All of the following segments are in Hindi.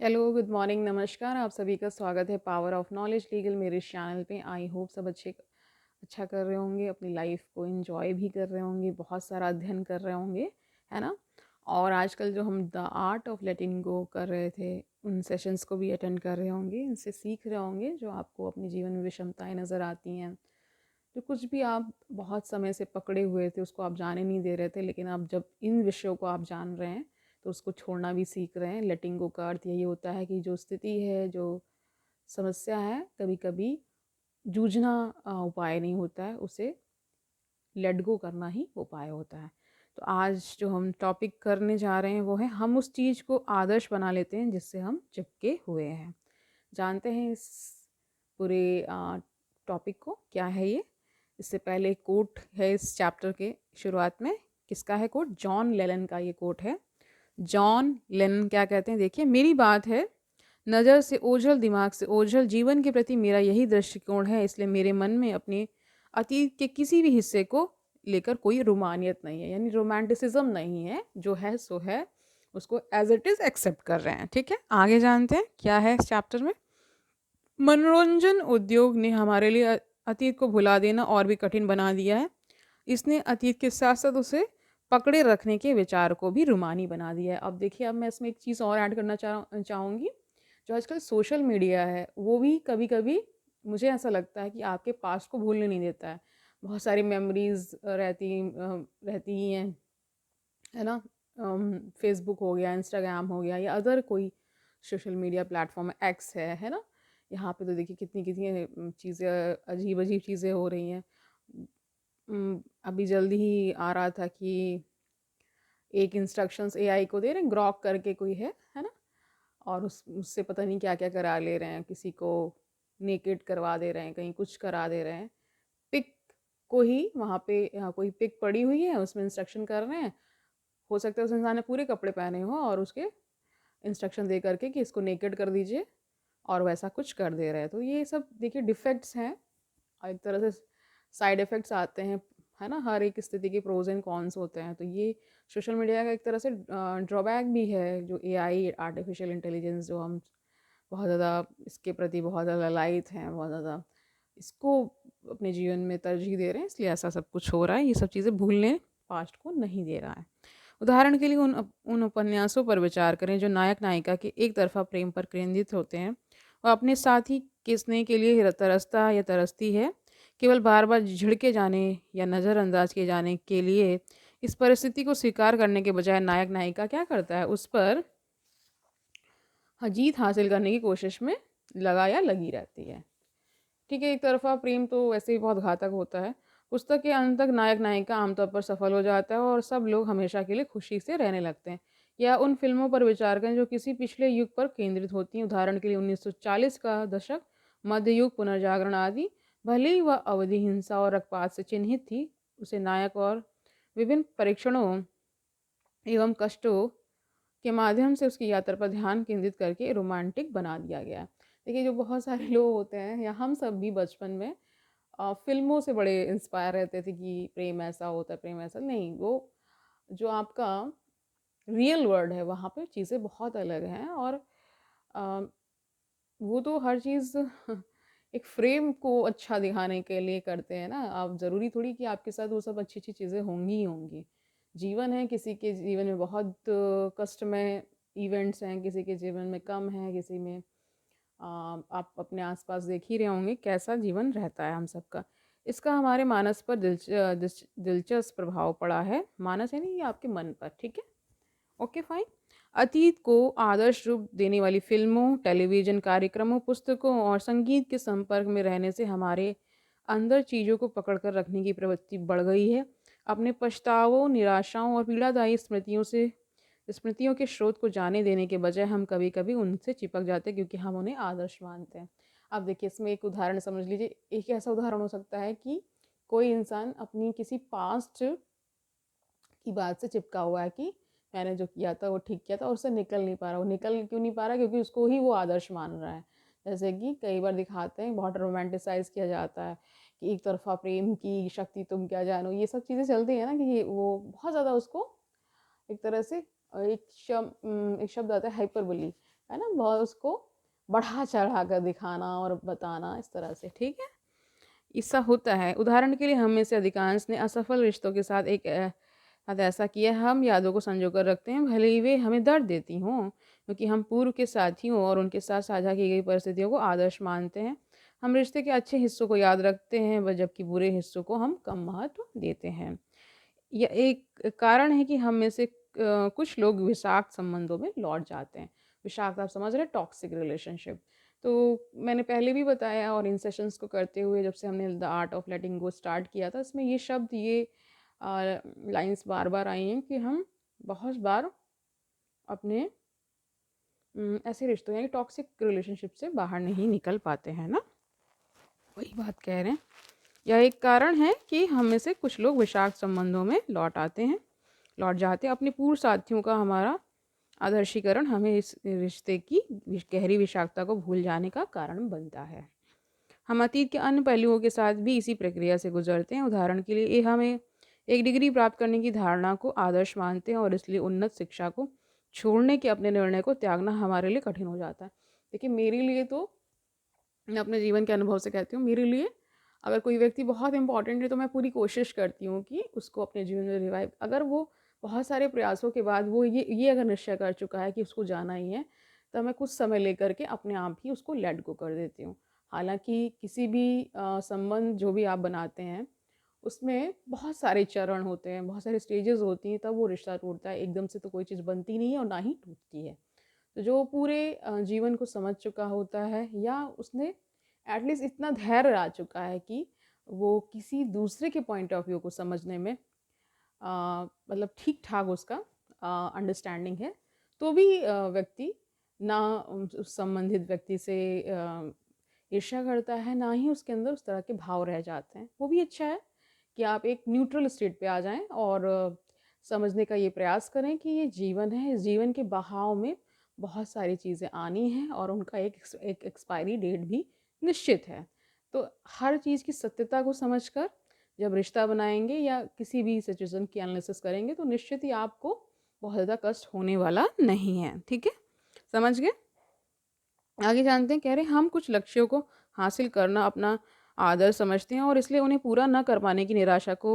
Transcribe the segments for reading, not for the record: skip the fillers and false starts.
हेलो, गुड मॉर्निंग, नमस्कार। आप सभी का स्वागत है पावर ऑफ नॉलेज लीगल मेरे इस चैनल पे। आई होप सब अच्छा कर रहे होंगे, अपनी लाइफ को एंजॉय भी कर रहे होंगे, बहुत सारा अध्ययन कर रहे होंगे, है ना। और आजकल जो हम द आर्ट ऑफ लेटिंग गो कर रहे थे, उन सेशंस को भी अटेंड कर रहे होंगे, इनसे सीख रहे होंगे जो आपको अपने जीवन में विषमताएं नज़र आती हैं। जो कुछ भी आप बहुत समय से पकड़े हुए थे उसको आप जाने नहीं दे रहे थे, लेकिन अब जब इन विषयों को आप जान रहे हैं तो उसको छोड़ना भी सीख रहे हैं। लेटिंग गो का अर्थ यही होता है कि जो स्थिति है, जो समस्या है, कभी कभी जूझना उपाय नहीं होता है, उसे लेट गो करना ही उपाय होता है। तो आज जो हम टॉपिक करने जा रहे हैं वो है, हम उस चीज़ को आदर्श बना लेते हैं जिससे हम चिपके हुए हैं। जानते हैं इस पूरे टॉपिक को क्या है ये। इससे पहले एक कोट है इस चैप्टर के शुरुआत में। किसका है कोट? जॉन लेलन का ये कोट है। जॉन लेनन क्या कहते हैं, देखिए। मेरी बात है, नज़र से ओझल, दिमाग से ओझल जीवन के प्रति मेरा यही दृष्टिकोण है, इसलिए मेरे मन में अपने अतीत के किसी भी हिस्से को लेकर कोई रोमानियत नहीं है, यानी रोमांटिसिज्म नहीं है। जो है सो है, उसको एज इट इज़ एक्सेप्ट कर रहे हैं। ठीक है, आगे जानते हैं क्या है इस चैप्टर में। मनोरंजन उद्योग ने हमारे लिए अतीत को भुला देना और भी कठिन बना दिया है। इसने अतीत के साथ साथ उसे पकड़े रखने के विचार को भी रूमानी बना दिया है। अब देखिए, अब मैं इसमें एक चीज़ और ऐड करना चाहूँगी। जो आजकल सोशल मीडिया है वो भी कभी कभी, मुझे ऐसा लगता है कि आपके पास्ट को भूलने नहीं देता है। बहुत सारी मेमोरीज रहती ही हैं, है ना। फेसबुक हो गया, इंस्टाग्राम हो गया, या अदर कोई सोशल मीडिया प्लेटफॉर्म एक्स है ना। यहाँ पे तो देखिए कितनी कितनी चीज़ें, अजीब अजीब चीज़ें हो रही हैं। अभी जल्दी ही आ रहा था कि एक इंस्ट्रक्शंस एआई को दे रहे हैं, ग्रॉक करके कोई है ना। और उससे पता नहीं क्या क्या करा ले रहे हैं, किसी को नेकेड करवा दे रहे हैं, कहीं कुछ करा दे रहे हैं। पिक को ही वहाँ पे, यहाँ कोई पिक पड़ी हुई है, उसमें इंस्ट्रक्शन कर रहे हैं। हो सकता है उस इंसान ने पूरे कपड़े पहने हो और उसके इंस्ट्रक्शन दे करके कि इसको नेकेड कर दीजिए, और वैसा कुछ कर दे रहे हैं। तो ये सब देखिए डिफेक्ट्स हैं, और एक तरह से साइड इफ़ेक्ट्स आते हैं, है ना। हर एक स्थिति के प्रोज एंड कॉन्स होते हैं। तो ये सोशल मीडिया का एक तरह से ड्रॉबैक भी है। जो एआई, आर्टिफिशियल इंटेलिजेंस, जो हम बहुत ज़्यादा इसके प्रति बहुत ज़्यादा लाइट हैं, बहुत ज़्यादा इसको अपने जीवन में तरजीह दे रहे हैं, इसलिए ऐसा सब कुछ हो रहा है। ये सब चीज़ें भूलने पास्ट को नहीं दे रहा है। उदाहरण के लिए उन उपन्यासों पर विचार करें जो नायक नायिका के एक तरफा प्रेम पर केंद्रित होते हैं और अपने साथी के स्नेह के लिए तरसता या तरसती है। केवल बार बार झिड़के जाने या नज़रअंदाज किए जाने के लिए इस परिस्थिति को स्वीकार करने के बजाय नायक नायिका क्या करता है, उस पर जीत हासिल करने की कोशिश में लगा या लगी रहती है। ठीक है, एक तरफा प्रेम तो वैसे ही बहुत घातक होता है। पुस्तक के अंत तक नायक नायिका आमतौर पर सफल हो जाता है और सब लोग हमेशा के लिए खुशी से रहने लगते हैं। या उन फिल्मों पर विचार करें जो किसी पिछले युग पर केंद्रित होती हैं। उदाहरण के लिए 1940 का दशक, मध्य युग, पुनर्जागरण आदि। भले ही वह अवधि हिंसा और रक्तपात से चिन्हित थी, उसे नायक और विभिन्न परीक्षणों एवं कष्टों के माध्यम से उसकी यात्रा पर ध्यान केंद्रित करके रोमांटिक बना दिया गया। देखिए, जो बहुत सारे लोग होते हैं, या हम सब भी बचपन में फिल्मों से बड़े इंस्पायर रहते थे कि प्रेम ऐसा होता है, प्रेम ऐसा नहीं। वो जो आपका रियल वर्ल्ड है वहाँ पे चीज़ें बहुत अलग हैं। और अ, वो तो हर चीज़ एक फ्रेम को अच्छा दिखाने के लिए करते हैं ना। आप ज़रूरी थोड़ी कि आपके साथ वो सब अच्छी अच्छी चीज़ें होंगी ही होंगी। जीवन है, किसी के जीवन में बहुत कष्टमय इवेंट्स हैं, किसी के जीवन में कम है, किसी में आप अपने आसपास देख ही रहे होंगे कैसा जीवन रहता है हम सबका। इसका हमारे मानस पर दिलचस्प प्रभाव पड़ा है। मानस यानी ये आपके मन पर। ठीक है, ओके फाइन। अतीत को आदर्श रूप देने वाली फिल्मों, टेलीविज़न कार्यक्रमों, पुस्तकों और संगीत के संपर्क में रहने से हमारे अंदर चीज़ों को पकड़ कर रखने की प्रवृत्ति बढ़ गई है। अपने पछतावों, निराशाओं और पीड़ादायी स्मृतियों के स्रोत को जाने देने के बजाय हम कभी कभी उनसे चिपक जाते हैं, क्योंकि हम उन्हें आदर्श मानते हैं। अब देखिए, इसमें एक उदाहरण समझ लीजिए। एक ऐसा उदाहरण हो सकता है कि कोई इंसान अपनी किसी पास्ट की बात से चिपका हुआ है कि मैंने जो किया था वो ठीक किया था, और उससे निकल नहीं पा रहा। वो निकल क्यों नहीं पा रहा? क्योंकि उसको ही वो आदर्श मान रहा है। जैसे कि कई बार दिखाते हैं, बहुत रोमांटिसाइज किया जाता है कि एक तरफा प्रेम की शक्ति तुम क्या जानो। ये सब चीज़ें चलती है ना, कि वो बहुत ज़्यादा उसको एक तरह से एक शब्द आता है हाइपरबोली, है ना, बहुत उसको बढ़ा चढ़ा कर दिखाना और बताना इस तरह से, ठीक है। ऐसा होता है। उदाहरण के लिए हम में से अधिकांश ने असफल रिश्तों के साथ एक साथ ऐसा किया है, हम यादों को संजो कर रखते हैं भले ही वे हमें दर्द देती हों, क्योंकि हम पूर्व के साथियों और उनके साथ साझा की गई परिस्थितियों को आदर्श मानते हैं। हम रिश्ते के अच्छे हिस्सों को याद रखते हैं व जबकि बुरे हिस्सों को हम कम महत्व देते हैं। यह एक कारण है कि हम में से कुछ लोग विषाक्त संबंधों में लौट जाते हैं। विषाक्त आप समझ रहे हैं, टॉक्सिक रिलेशनशिप। तो मैंने पहले भी बताया और इन सेशंस को करते हुए जब से हमने the art of letting go start किया था, इसमें ये शब्द, ये लाइंस बार बार आई हैं कि हम बहुत बार अपने ऐसे रिश्तों यानी टॉक्सिक रिलेशनशिप से बाहर नहीं निकल पाते हैं ना, वही बात कह रहे हैं। यह एक कारण है कि हम में से कुछ लोग विषाक्त संबंधों में लौट जाते हैं। अपने पूर्व साथियों का हमारा आदर्शीकरण हमें इस रिश्ते की गहरी विषाक्तता को भूल जाने का कारण बनता है। हम अतीत के अन्य पहलुओं के साथ भी इसी प्रक्रिया से गुजरते हैं। उदाहरण के लिए हमें एक डिग्री प्राप्त करने की धारणा को आदर्श मानते हैं और इसलिए उन्नत शिक्षा को छोड़ने के अपने निर्णय को त्यागना हमारे लिए कठिन हो जाता है। देखिए, मेरे लिए तो, मैं अपने जीवन के अनुभव से कहती हूँ, मेरे लिए अगर कोई व्यक्ति बहुत इंपॉर्टेंट है तो मैं पूरी कोशिश करती हूँ कि उसको अपने जीवन में रिवाइव, अगर वो बहुत सारे प्रयासों के बाद वो ये अगर निश्चय कर चुका है कि उसको जाना ही है, तो मैं कुछ समय लेकर के अपने आप ही उसको लेट गो कर देती हूँ। हालांकि किसी भी संबंध जो भी आप बनाते हैं उसमें बहुत सारे चरण होते हैं, बहुत सारे स्टेजेस होती हैं, तब वो रिश्ता टूटता है। एकदम से तो कोई चीज़ बनती नहीं है और ना ही टूटती है। तो जो पूरे जीवन को समझ चुका होता है या उसने एटलीस्ट इतना धैर्य आ चुका है कि वो किसी दूसरे के पॉइंट ऑफ व्यू को समझने में मतलब ठीक ठाक उसका अंडरस्टैंडिंग है, तो भी व्यक्ति ना उस संबंधित व्यक्ति से ईर्ष्या करता है, ना ही उसके अंदर उस तरह के भाव रह जाते हैं। वो भी अच्छा है कि आप एक न्यूट्रल स्टेट पे आ जाएं और समझने का ये प्रयास करें कि ये जीवन है, इस जीवन के बहाव में बहुत सारी चीज़ें आनी हैं और उनका एक एक्सपायरी डेट भी निश्चित है। तो हर चीज़ की सत्यता को समझकर जब रिश्ता बनाएंगे या किसी भी सिचुएशन की एनालिसिस करेंगे तो निश्चित ही आपको बहुत ज़्यादा कष्ट होने वाला नहीं है। ठीक है, समझ गए। आगे जानते हैं, कह रहे हैं हम कुछ लक्ष्यों को हासिल करना अपना आदर समझते हैं और इसलिए उन्हें पूरा न कर पाने की निराशा को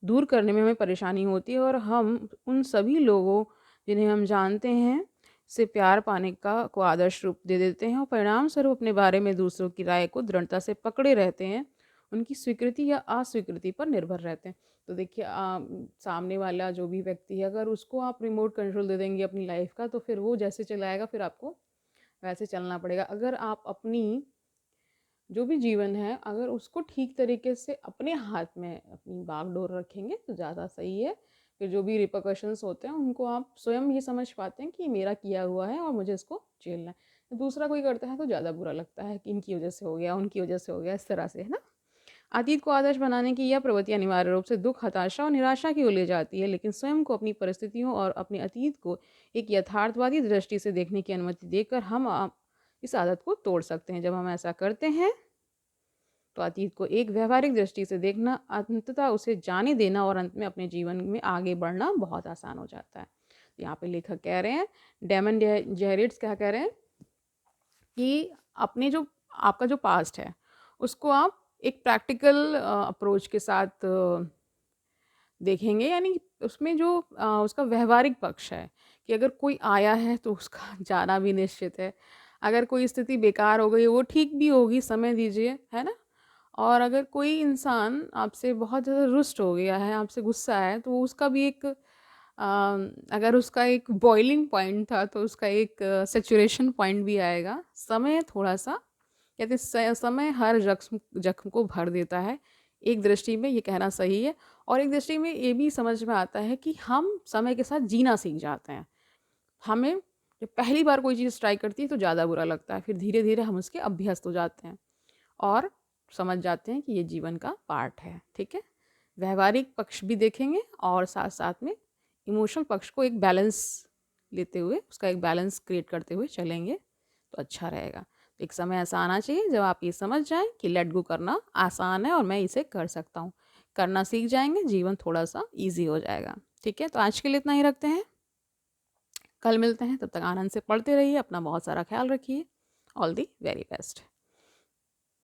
दूर करने में हमें परेशानी होती है और हम उन सभी लोगों जिन्हें हम जानते हैं से प्यार पाने का को आदर्श रूप दे देते हैं और परिणाम स्वरूप अपने बारे में दूसरों की राय को दृढ़ता से पकड़े रहते हैं, उनकी स्वीकृति या अस्वीकृति पर निर्भर रहते हैं। तो देखिए, सामने वाला जो भी व्यक्ति है, अगर उसको आप रिमोट कंट्रोल दे देंगे अपनी लाइफ का, तो फिर वो जैसे चलाएगा फिर आपको वैसे चलना पड़ेगा। अगर आप अपनी जो भी जीवन है, अगर उसको ठीक तरीके से अपने हाथ में अपनी बागडोर रखेंगे तो ज़्यादा सही है। फिर जो भी रिperकशंस होते हैं उनको आप स्वयं ये समझ पाते हैं कि मेरा किया हुआ है और मुझे इसको झेलना है। दूसरा कोई करता है तो ज़्यादा बुरा लगता है कि इनकी वजह से हो गया, उनकी वजह से हो गया, इस तरह से, है ना। अतीत को आदर्श बनाने की यह प्रवृत्ति अनिवार्य रूप से दुख, हताशा और निराशा की ओर ले जाती है, लेकिन स्वयं को अपनी परिस्थितियों और अपने अतीत को एक यथार्थवादी दृष्टि से देखने की अनुमति देकर हम इस आदत को तोड़ सकते हैं। जब हम ऐसा करते हैं तो अतीत को एक व्यवहारिक दृष्टि से देखना, अंततः उसे जाने देना और अंत में अपने जीवन में आगे बढ़ना बहुत आसान हो जाता है। यहाँ पे लेखक कह रहे हैं, डेमन जेहरिट्स क्या कह रहे हैं कि अपने जो आपका जो पास्ट है उसको आप एक प्रैक्टिकल अप्रोच के साथ देखेंगे, यानी उसमें जो उसका व्यवहारिक पक्ष है कि अगर कोई आया है तो उसका जाना भी निश्चित है। अगर कोई स्थिति बेकार हो गई वो ठीक भी होगी, समय दीजिए, है ना। और अगर कोई इंसान आपसे बहुत ज़्यादा रुष्ट हो गया है, आपसे गुस्सा है, तो उसका भी एक अगर उसका एक बॉइलिंग पॉइंट था तो उसका एक सैचुरेशन पॉइंट भी आएगा। समय थोड़ा-सा, कहते हैं समय हर जख्म को भर देता है। एक दृष्टि में ये कहना सही है और एक दृष्टि में ये भी समझ में आता है कि हम समय के साथ जीना सीख जाते हैं। हमें जब पहली बार कोई चीज़ ट्राई करती है तो ज़्यादा बुरा लगता है, फिर धीरे-धीरे हम उसके अभ्यस्त हो जाते हैं और समझ जाते हैं कि ये जीवन का पार्ट है। ठीक है, व्यावहारिक पक्ष भी देखेंगे और साथ साथ में इमोशनल पक्ष को एक बैलेंस लेते हुए, उसका एक बैलेंस क्रिएट करते हुए चलेंगे तो अच्छा रहेगा। तो एक समय ऐसा आना चाहिए जब आप ये समझ जाएं कि लेट गो करना आसान है और मैं इसे कर सकता हूँ। करना सीख जाएंगे, जीवन थोड़ा सा ईजी हो जाएगा। ठीक है, तो आज के लिए इतना ही रखते हैं। कल मिलते हैं, तब तक आनंद से पढ़ते रहिए, अपना बहुत सारा ख्याल रखिए। All the very best.